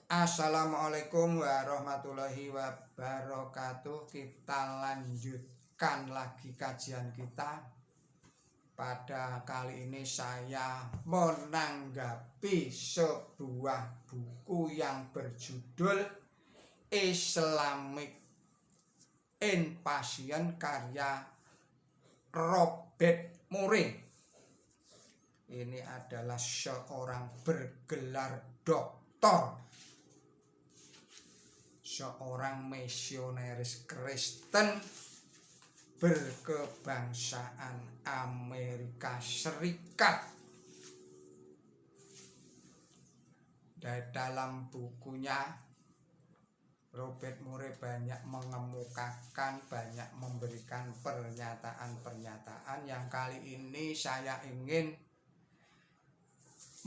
Assalamualaikum warahmatullahi wabarakatuh. Kita lanjutkan lagi kajian kita. Pada kali ini saya menanggapi sebuah buku yang berjudul Islamic Invasion karya Robert Murray. Ini adalah seorang bergelar doktor, seorang misionaris Kristen berkebangsaan Amerika Serikat. Dan dalam bukunya Robert Murray banyak mengemukakan, banyak memberikan pernyataan-pernyataan yang kali ini saya ingin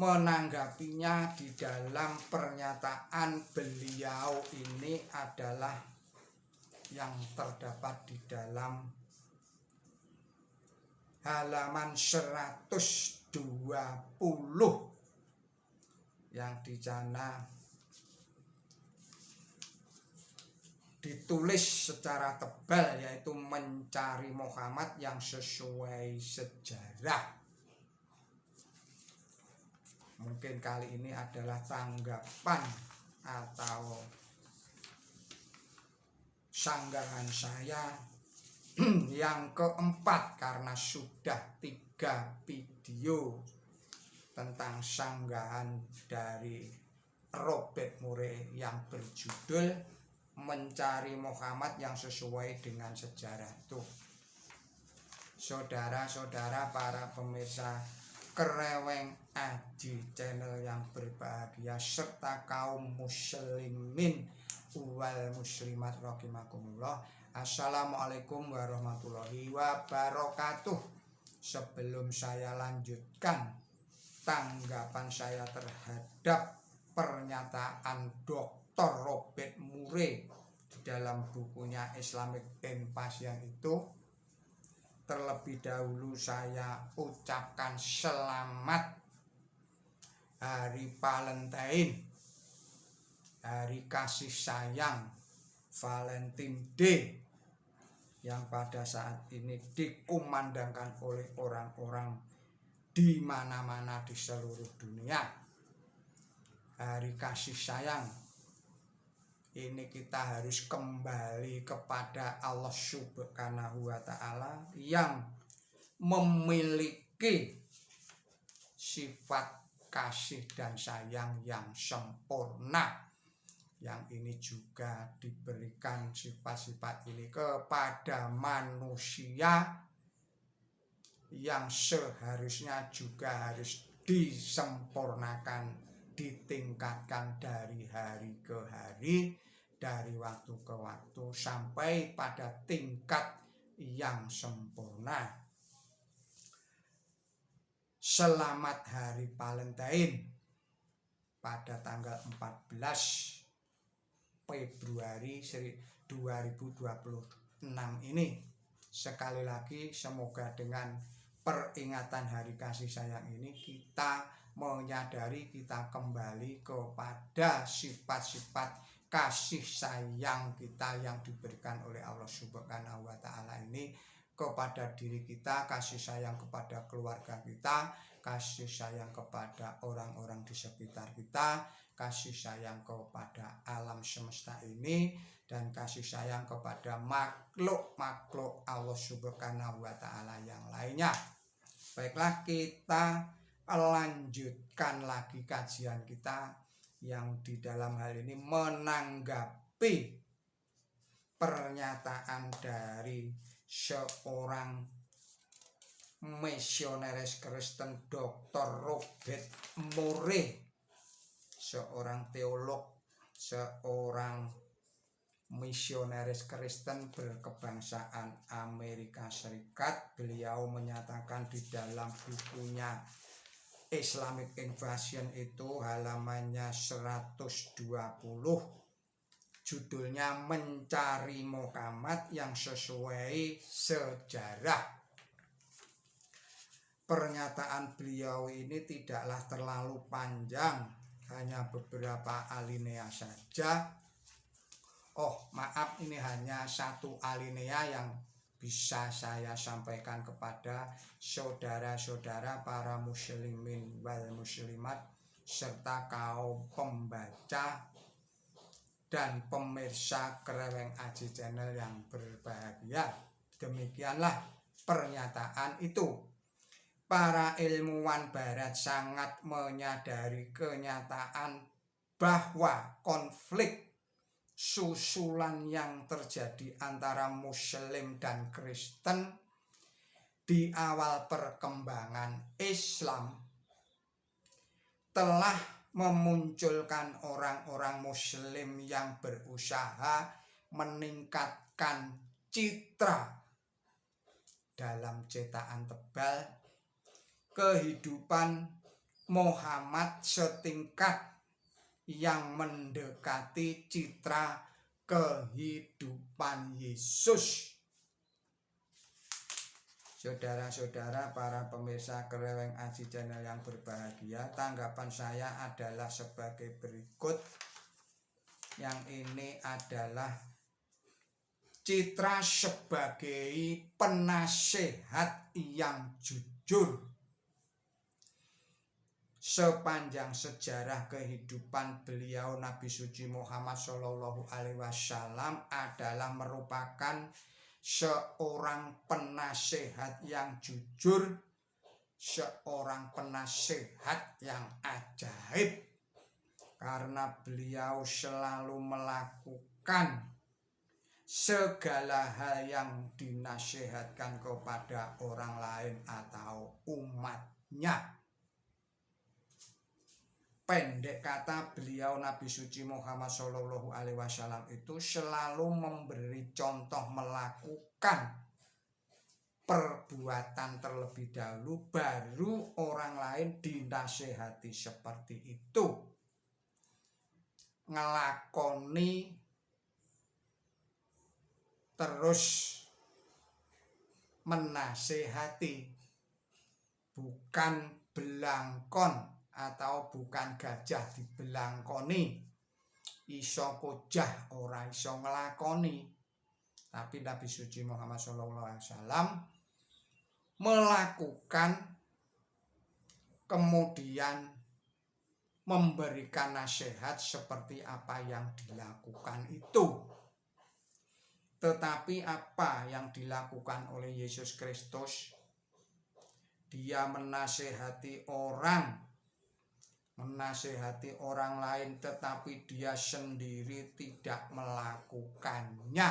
menanggapinya. Di dalam pernyataan beliau ini adalah yang terdapat di dalam halaman 120 yang di sana ditulis secara tebal, yaitu mencari Muhammad yang sesuai sejarah. Mungkin kali ini adalah tanggapan atau sanggahan saya yang keempat, karena sudah 3 video tentang sanggahan dari Robert Murray yang berjudul mencari Muhammad yang sesuai dengan sejarah itu. Saudara-saudara para pemirsa Kereweng Aji channel yang berbahagia, serta kaum muslimin wal muslimat rahimakumullah. Assalamualaikum warahmatullahi wabarakatuh. Sebelum saya lanjutkan tanggapan saya terhadap pernyataan Dr. Robert Murray dalam bukunya Islamic Invasion itu, terlebih dahulu saya ucapkan selamat Hari Valentine, Hari Kasih Sayang, Valentine Day, yang pada saat ini dikumandangkan oleh orang-orang di mana-mana di seluruh dunia. Hari Kasih Sayang ini kita harus kembali kepada Allah Subhanahu wa Ta'ala yang memiliki sifat kasih dan sayang yang sempurna. Yang ini juga diberikan sifat-sifat ini kepada manusia yang seharusnya juga harus disempurnakan, ditingkatkan dari hari ke hari, dari waktu ke waktu, sampai pada tingkat yang sempurna. Selamat Hari Valentine pada tanggal 14 Februari 2026 ini. Sekali lagi, semoga dengan peringatan Hari Kasih Sayang ini kita menyadari, kita kembali kepada sifat-sifat kasih sayang kita yang diberikan oleh Allah Subhanahu wa Ta'ala ini kepada diri kita, kasih sayang kepada keluarga kita, kasih sayang kepada orang-orang di sekitar kita, kasih sayang kepada alam semesta ini, dan kasih sayang kepada makhluk-makhluk Allah Subhanahu wa Ta'ala yang lainnya. Baiklah, kita lanjutkan lagi kajian kita yang di dalam hal ini menanggapi pernyataan dari seorang misionaris Kristen, Dr. Robert Murray, seorang teolog, seorang misionaris Kristen berkebangsaan Amerika Serikat. Beliau menyatakan di dalam bukunya Islamic Invasion itu, halamannya 120, judulnya mencari Muhammad yang sesuai sejarah. Pernyataan beliau ini tidaklah terlalu panjang, hanya beberapa alinea saja. Oh, maaf, ini hanya satu alinea yang bisa saya sampaikan kepada saudara-saudara para muslimin wal muslimat serta kaum pembaca dan pemirsa Kreweng Aji Channel yang berbahagia. Demikianlah pernyataan itu. Para ilmuwan barat sangat menyadari kenyataan bahwa konflik susulan yang terjadi antara Muslim dan Kristen di awal perkembangan Islam telah memunculkan orang-orang Muslim yang berusaha meningkatkan citra dalam cetakan tebal kehidupan Muhammad setingkat yang mendekati citra kehidupan Yesus. Saudara-saudara para pemirsa Kreweng Aji Channel yang berbahagia, tanggapan saya adalah sebagai berikut. Yang ini adalah citra sebagai penasehat yang jujur. Sepanjang sejarah kehidupan beliau Nabi suci Muhammad Shallallahu Alaihi Wasallam adalah merupakan seorang penasehat yang jujur, seorang penasehat yang ajaib, karena beliau selalu melakukan segala hal yang dinasihatkan kepada orang lain atau umatnya. Pendek kata, beliau Nabi suci Muhammad Shallallahu Alaihi Wasallam itu selalu memberi contoh melakukan perbuatan terlebih dahulu, baru orang lain dinasehati seperti itu. Ngelakoni terus menasehati, bukan belangkon atau bukan gajah dibelangkoni, iso kojah ora iso ngelakoni. Tapi Nabi suci Muhammad SAW melakukan, kemudian memberikan nasihat seperti apa yang dilakukan itu. Tetapi apa yang dilakukan oleh Yesus Kristus? Dia menasehati orang lain, tetapi dia sendiri tidak melakukannya.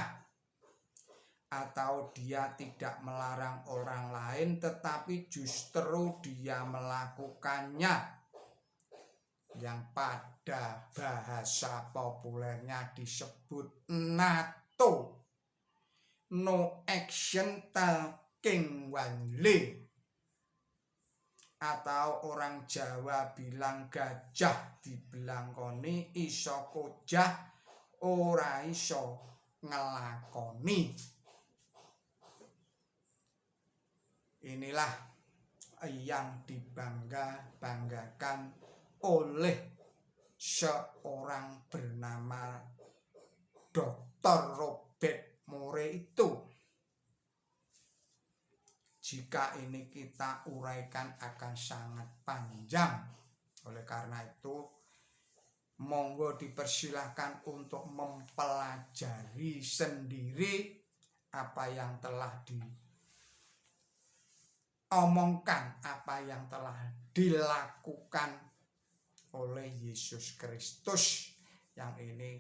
Atau dia tidak melarang orang lain, tetapi justru dia melakukannya. Yang pada bahasa populernya disebut NATO. No action taking only. Atau orang Jawa bilang gajah dibelangkoni, iso kojah ora iso ngelakoni. Inilah yang dibangga-banggakan oleh seorang bernama Dr. Robert Moore itu. Jika ini kita uraikan akan sangat panjang. Oleh karena itu, monggo dipersilahkan untuk mempelajari sendiri apa yang telah diomongkan, apa yang telah dilakukan oleh Yesus Kristus. Yang ini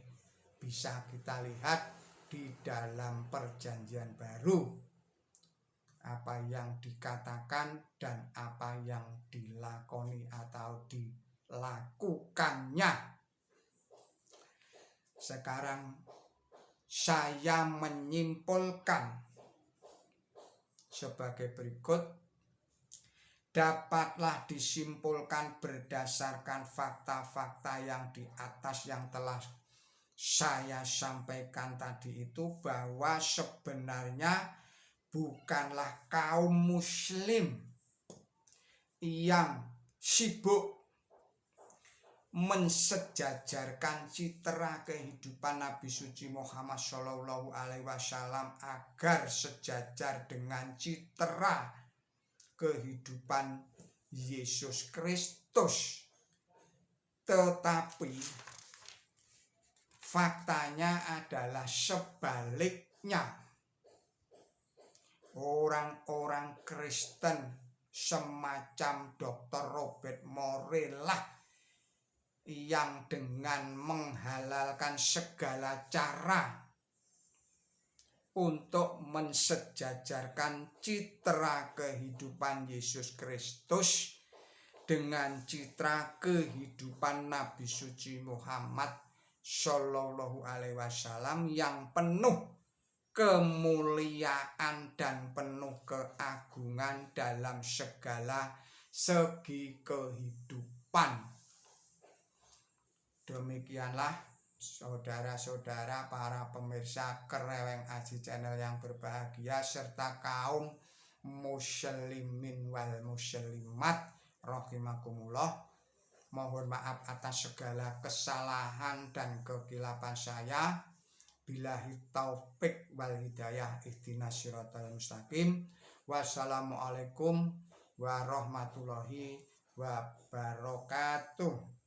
bisa kita lihat di dalam Perjanjian Baru. Apa yang dikatakan dan apa yang dilakoni atau dilakukannya. Sekarang saya menyimpulkan sebagai berikut. Dapatlah disimpulkan berdasarkan fakta-fakta yang di atas yang telah saya sampaikan tadi itu, bahwa sebenarnya bukanlah kaum muslim yang sibuk mensejajarkan citra kehidupan Nabi suci Muhammad Shallallahu Alaihi Wasallam agar sejajar dengan citra kehidupan Yesus Kristus. Tetapi faktanya adalah sebaliknya. Orang-orang Kristen semacam Dr. Robert Morellah yang dengan menghalalkan segala cara untuk mensejajarkan citra kehidupan Yesus Kristus dengan citra kehidupan Nabi suci Muhammad Shallallahu Alaihi Wasallam yang penuh kemuliaan dan penuh keagungan dalam segala segi kehidupan. Demikianlah saudara-saudara para pemirsa Kreweng Aji Channel yang berbahagia serta kaum muslimin wal muslimat rahimakumullah. Mohon maaf atas segala kesalahan dan kekilapan saya. Billahi taufik wal hidayah, ihdinas siratal mustaqim. Wassalamualaikum warahmatullahi wabarakatuh.